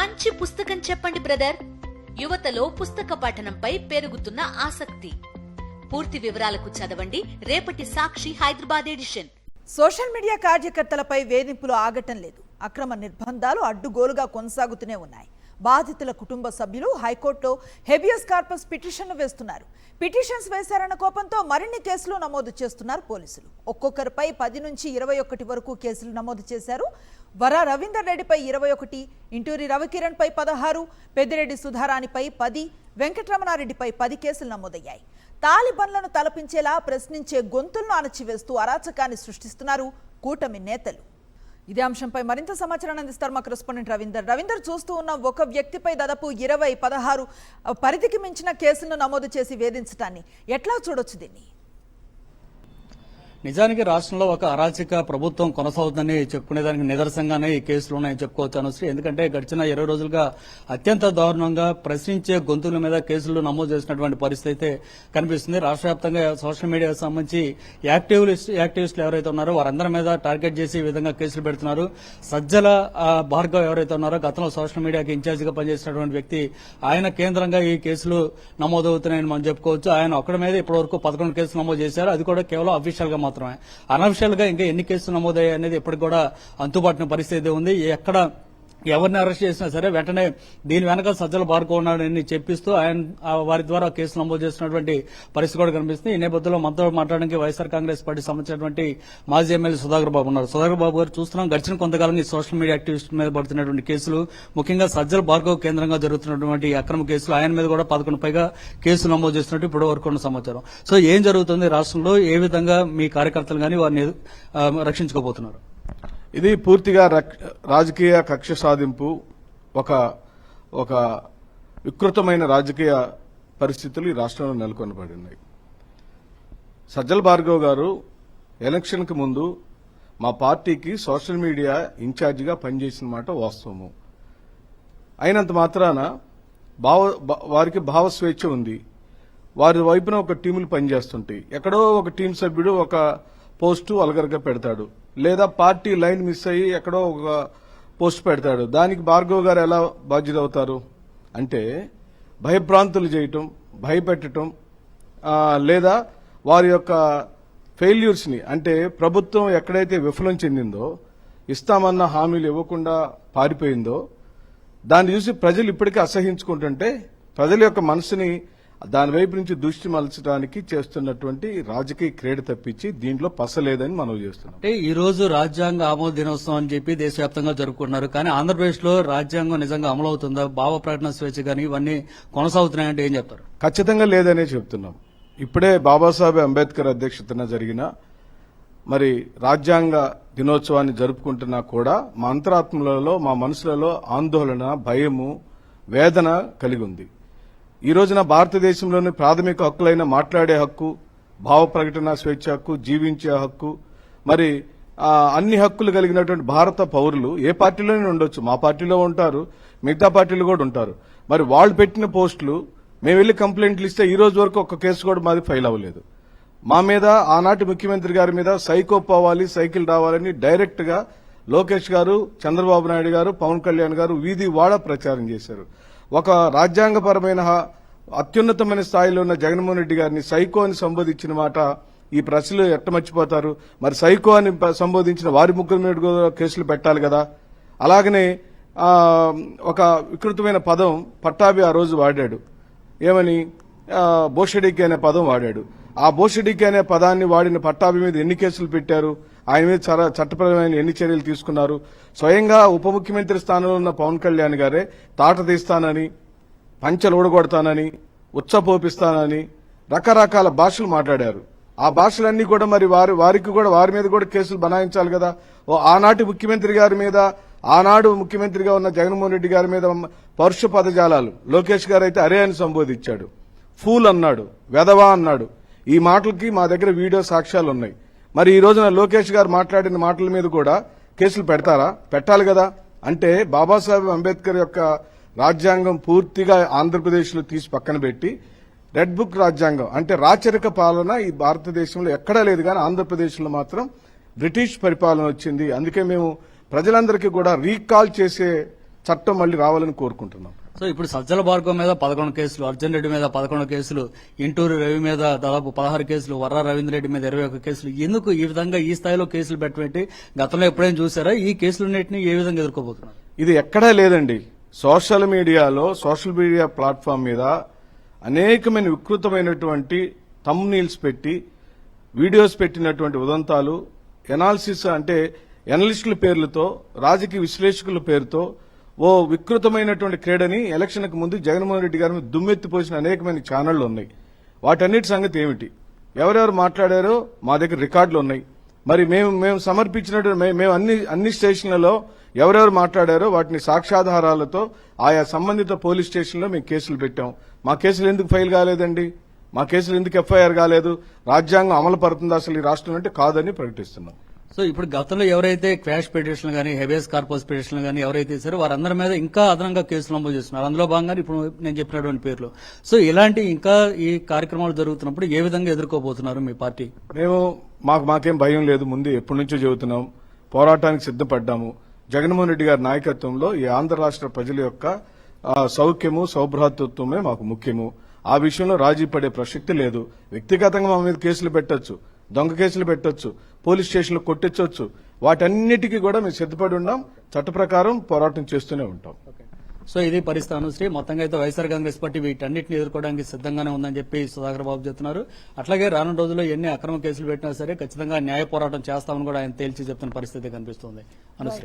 మంచి పుస్తకం చెప్పండి బ్రదర్. యువతలో పుస్తక పఠనంపై పెరుగుతున్న ఆసక్తి. పూర్తి వివరాలకు చదవండి రేపటి Sakshi Hyderabad edition. Social media కార్యకర్తలపై వేధింపులు ఆగటం లేదు. అక్రమ నిర్బంధాలు అడ్డుగోలుగా కొనసాగుతూనే ఉన్నాయి. బాధితుల కుటుంబ సభ్యులు హైకోర్టులో హెబియస్ కార్పస్ పిటిషన్లు వేస్తున్నారు. పిటిషన్స్ వేశారన్న కోపంతో మరిన్ని కేసులు నమోదు చేస్తున్నారు పోలీసులు. ఒక్కొక్కరిపై 10 నుంచి 21 వరకు కేసులు నమోదు చేశారు. వర రవీందర్ రెడ్డిపై 21, ఇంటూరి రవికిరణ్ పై 16, పెద్దిరెడ్డి సుధారాణిపై 10, వెంకటరమణారెడ్డిపై 10 కేసులు నమోదయ్యాయి. తాలిబన్లను తలపించేలా ప్రశ్నించే గొంతులను అణచివేస్తూ అరాచకాన్ని సృష్టిస్తున్నారు కూటమి నేతలు. ఇదే అంశంపై మరింత సమాచారాన్ని అందిస్తారు మా కరెస్పాండెంట్ రవీందర్. రవీందర్, చూస్తూ ఉన్న ఒక వ్యక్తిపై దాదాపు 20, 16 పరిధికి మించిన కేసులను నమోదు చేసి వేధించడాన్ని ఎట్లా చూడొచ్చు దీన్ని? నిజానికి రాష్ట్రంలో ఒక అరాచక ప్రభుత్వం కొనసాగుతుందని చెప్పుకునేదానికి నిదర్శనంగానే ఈ కేసులు ఉన్నాయని చెప్పుకోవచ్చు అనుశ్రీ. ఎందుకంటే గడిచిన 20 రోజులుగా అత్యంత దారుణంగా ప్రశ్నించే గొంతుల మీద కేసులు నమోదు చేసినటువంటి పరిస్థితి అయితే కనిపిస్తుంది. రాష్ట్ర వ్యాప్తంగా సోషల్ మీడియాకు సంబంధించి యాక్టివిస్టులు ఎవరైతే ఉన్నారో వారందరి మీద టార్గెట్ చేసి ఈ విధంగా కేసులు పెడుతున్నారు. సజ్జల భార్గవ్ ఎవరైతే ఉన్నారో గతంలో సోషల్ మీడియాకి ఇన్ఛార్జిగా పనిచేసినటువంటి వ్యక్తి, ఆయన కేంద్రంగా ఈ కేసులు నమోదవుతున్నాయని మనం చెప్పుకోవచ్చు. ఆయన ఒక్కడి మీద ఇప్పటివరకు 11 కేసులు నమోదు చేశారు. అది కూడా కేవలం అఫీషియల్ గా, అనఫిషియల్ గా ఇంకా ఎన్ని కేసులు నమోదయ్యాయి అనేది ఇప్పటికి కూడా అంతుబాటున పరిస్థితి ఉంది. ఎక్కడ ఎవరిని అరెస్ట్ చేసినా సరే వెంటనే దీని వెనక సజ్జల భార్గవ్ ఉన్నాడని చెప్పిస్తూ ఆయన వారి ద్వారా కేసులు నమోదు చేసినటువంటి పరిస్థితి కూడా కనిపిస్తుంది. ఈ నేపథ్యంలో మనతో మాట్లాడడానికి వైఎస్ఆర్ కాంగ్రెస్ పార్టీ సంబంధించినటువంటి మాజీ ఎమ్మెల్యే సుధాకర్ బాబు ఉన్నారు. సుధాకర్ బాబు గారు, చూస్తున్నాం గడిచిన కొంతకాలంగా ఈ సోషల్ మీడియా యాక్టివిస్ట్ మీద పడుతున్నటువంటి కేసులు, ముఖ్యంగా సజ్జల భార్గవ్ కేంద్రంగా జరుగుతున్నటువంటి అక్రమ కేసులు, ఆయన మీద కూడా 11 పైగా కేసులు నమోదు చేస్తున్నట్టు ఇప్పుడు వరకు ఉన్న సమాచారం. సో ఏం జరుగుతుంది రాష్ట్రంలో, ఏ విధంగా మీ కార్యకర్తలు కానీ వారిని రక్షించుకోబోతున్నారు? ఇది పూర్తిగా రాజకీయ కక్ష సాధింపు, ఒక వికృతమైన రాజకీయ పరిస్థితులు ఈ రాష్ట్రంలో నెలకొనబడి ఉన్నాయి. సజ్జల భార్గవ్ గారు ఎలక్షన్కి ముందు మా పార్టీకి సోషల్ మీడియా ఇన్ఛార్జిగా పనిచేసిన మాట వాస్తవము. అయినంత మాత్రాన వారికి భావస్వేచ్ఛ ఉంది. వారి వైపున ఒక టీములు పనిచేస్తుంటాయి. ఎక్కడో ఒక టీం సభ్యుడు ఒక పోస్టు అలగరగా పెడతాడు, లేదా పార్టీ లైన్ మిస్ అయ్యి ఎక్కడో ఒక పోస్ట్ పెడతాడు. దానికి భార్గవ్ గారు ఎలా బాధ్యత అవుతారు అంటే, భయభ్రాంతులు చేయటం, భయపెట్టడం, లేదా వారి యొక్క ఫెయిల్యూర్స్ ని, అంటే ప్రభుత్వం ఎక్కడైతే విఫలం చెందిందో, ఇస్తామన్న హామీలు ఇవ్వకుండా పారిపోయిందో, దాన్ని చూసి ప్రజలు ఇప్పటికీ అసహించుకుంటుంటే ప్రజల యొక్క మనసుని దాని వైపు నుంచి దృష్టి మలచడానికి చేస్తున్నటువంటి రాజకీయ క్రీడ తప్పించి దీంట్లో పసలేదని మనం చేస్తున్నాం. అంటే ఈ రోజు రాజ్యాంగ ఆమోద దినోత్సవం అని చెప్పి దేశవ్యాప్తంగా జరుపుకుంటున్నారు. కానీ ఆంధ్రప్రదేశ్ లో రాజ్యాంగం నిజంగా అమలు అవుతుందా? భావ ప్రకటన స్వేచ్ఛ కానీ ఇవన్నీ కొనసాగుతున్నాయంటే ఏం చెప్తారు? ఖచ్చితంగా లేదనే చెప్తున్నాం. ఇప్పుడే బాబాసాహెబ్ అంబేద్కర్ అధ్యక్షతన జరిగిన మరి రాజ్యాంగ దినోత్సవాన్ని జరుపుకుంటున్నా కూడా మా అంతరాత్మలలో, మా మనసులలో ఆందోళన, భయము, వేదన కలిగి ఉంది. ఈ రోజున భారతదేశంలోని ప్రాథమిక హక్కులైన మాట్లాడే హక్కు, భావ ప్రకటన స్వేచ్ఛ హక్కు, జీవించే హక్కు, మరి అన్ని హక్కులు కలిగినటువంటి భారత పౌరులు ఏ పార్టీలోనే ఉండొచ్చు. మా పార్టీలో ఉంటారు, మిగతా పార్టీలు కూడా ఉంటారు. మరి వాళ్ళు పెట్టిన పోస్టులు మేము వెళ్లి కంప్లైంట్లు ఇస్తే ఈ రోజు వరకు ఒక్క కేసు కూడా మాది ఫైల్ అవ్వలేదు. మా మీద ఆనాటి ముఖ్యమంత్రి గారి మీద సైకో పోవాలి, సైకిల్ రావాలని డైరెక్ట్ గా లోకేష్ గారు, చంద్రబాబు నాయుడు గారు, పవన్ కళ్యాణ్ గారు వీధి వాడ ప్రచారం చేశారు. ఒక రాజ్యాంగపరమైన అత్యున్నతమైన స్థాయిలో ఉన్న జగన్మోహన్ రెడ్డి గారిని సైకో అని సంబోధించిన మాట ఈ ప్రజలు ఎట్ట మర్చిపోతారు? మరి సైకో అని సంబోధించిన వారి ముగ్గురు మీద కేసులు పెట్టాలి కదా. అలాగనే ఒక వికృతమైన పదం పట్టాభి ఆ రోజు వాడాడు. ఏమని? బోషడికి అనే పదం వాడాడు. ఆ బోషడికి అనే పదాన్ని వాడిన పట్టాభి మీద ఎన్ని కేసులు పెట్టారు? ఆయన మీద చట్టపరమైన ఎన్ని చర్యలు తీసుకున్నారు? స్వయంగా ఉప ముఖ్యమంత్రి స్థానంలో ఉన్న పవన్ కళ్యాణ్ గారే తాట తీస్తానని, పంచలు ఊడగొడతానని, ఉచ్చపోపిస్తానని రకరకాల భాషలు మాట్లాడారు. ఆ భాషలన్నీ కూడా మరి వారి మీద కూడా కేసులు బనాయించాలి కదా. ఆనాటి ముఖ్యమంత్రి గారి మీద, ఆనాడు ముఖ్యమంత్రిగా ఉన్న జగన్మోహన్ రెడ్డి గారి మీద పరుష పదజాలాలు, లోకేష్ గారు అయితే అరే అని సంబోధించాడు, ఫూల్ అన్నాడు, వెధవా అన్నాడు. ఈ మాటలకి మా దగ్గర వీడియో సాక్ష్యాలు ఉన్నాయి. మరి ఈ రోజున లోకేష్ గారు మాట్లాడిన మాటల మీద కూడా కేసులు పెడతారా? పెట్టాలి కదా. అంటే బాబాసాహెబ్ అంబేద్కర్ యొక్క రాజ్యాంగం పూర్తిగా ఆంధ్రప్రదేశ్ లో తీసి పక్కన పెట్టి రెడ్ బుక్ రాజ్యాంగం, అంటే రాచరిక పాలన ఈ భారతదేశంలో ఎక్కడా లేదు, కానీ ఆంధ్రప్రదేశ్ లో మాత్రం బ్రిటిష్ పరిపాలన వచ్చింది. అందుకే మేము ప్రజలందరికీ కూడా రీకాల్ చేసే చట్టం మళ్ళీ రావాలని కోరుకుంటున్నాం. సో ఇప్పుడు సజ్జల భార్గవ్ మీద 11 కేసులు, అర్జున్ రెడ్డి మీద 11 కేసులు, ఇంటూరు రవి మీద దాదాపు 16 కేసులు, వర్రా రవీంద్ర రెడ్డి మీద 21 కేసులు. ఎందుకు ఈ విధంగా ఈ స్థాయిలో కేసులు పెట్టబెట్టి గతంలో ఎప్పుడైనా చూసారా? ఈ కేసులన్నింటినీ ఏ విధంగా ఎదుర్కోబోతున్నారు? ఇది ఎక్కడా లేదండి. సోషల్ మీడియా ప్లాట్ఫామ్ మీద అనేకమైన వికృతమైనటువంటి థంబ్నెయిల్స్ పెట్టి వీడియోస్ పెట్టినటువంటి ఉదంతాలు, ఎనాలిసిస్ అంటే ఎనలిస్టుల పేర్లతో, రాజకీయ విశ్లేషకుల పేరుతో ఓ వికృతమైనటువంటి క్రీడని ఎలక్షన్కు ముందు జగన్మోహన్ రెడ్డి గారి మీద దుమ్మెత్తిపోసిన అనేకమైన ఛానళ్లు ఉన్నాయి. వాటన్నిటి సంగతి ఏమిటి? ఎవరెవరు మాట్లాడారో మా దగ్గర రికార్డులు ఉన్నాయి. మరి మేము సమర్పించినట్టు మేము అన్ని స్టేషన్లలో ఎవరెవరు మాట్లాడారో వాటిని సాక్ష్యాధారాలతో ఆయా సంబంధిత పోలీస్ స్టేషన్లో మేము కేసులు పెట్టాం. మా కేసులు ఎందుకు ఫైల్ కాలేదండి? మా కేసులు ఎందుకు ఎఫ్ఐఆర్ కాలేదు? రాజ్యాంగం అమలు పడుతుందా అసలు ఈ రాష్ట్రం అంటే? కాదని ప్రకటిస్తున్నాం. సో ఇప్పుడు గతంలో ఎవరైతే క్వాష్ పిటిషన్లు కానీ, హెబియస్ కార్పస్ పిటిషన్లు కానీ ఎవరైతే ఇస్తారో వారందరి మీద ఇంకా అదనంగా కేసులు నమోదు చేస్తున్నారు. అందులో భాగంగా ఇప్పుడు నేను చెప్పినటువంటి పేర్లు. సో ఇలాంటి ఇంకా ఈ కార్యక్రమాలు జరుగుతున్నప్పుడు ఏ విధంగా ఎదుర్కోబోతున్నారు మీ పార్టీ? మాకేం భయం లేదు. ముందు ఎప్పటి నుంచో చెబుతున్నాం, పోరాటానికి సిద్దపడ్డాము. జగన్మోహన్ రెడ్డి గారి నాయకత్వంలో ఈ ఆంధ్ర రాష్ట్ర ప్రజల యొక్క సౌఖ్యము, సౌభ్రాతృత్వమే మాకు ముఖ్యము. ఆ విషయంలో రాజీ పడే ప్రసక్తి లేదు. వ్యక్తిగతంగా మా మీద కేసులు పెట్టొచ్చు, దొంగ కేసులు పెట్టొచ్చు, పోలీస్ స్టేషన్లు కొట్టించవచ్చు. వాటన్నిటికీ కూడా మేము సిద్దపడి ఉన్నాం. చట్ట ప్రకారం పోరాటం చేస్తూనే ఉంటాం. సో ఇది పరిస్థితి అనుశ్రీ. మొత్తంగా అయితే వైఎస్ఆర్ కాంగ్రెస్ పార్టీ వీటన్నిటిని ఎదుర్కోవడానికి సిద్దంగానే ఉందని చెప్పి సుధాకర్ బాబు చెప్తున్నారు. అట్లాగే రానున్న రోజుల్లో ఎన్ని అక్రమ కేసులు పెట్టినా సరే ఖచ్చితంగా న్యాయ పోరాటం చేస్తామని కూడా ఆయన తేల్చి చెప్తున్న పరిస్థితి కనిపిస్తుంది. అనుశ్రీ.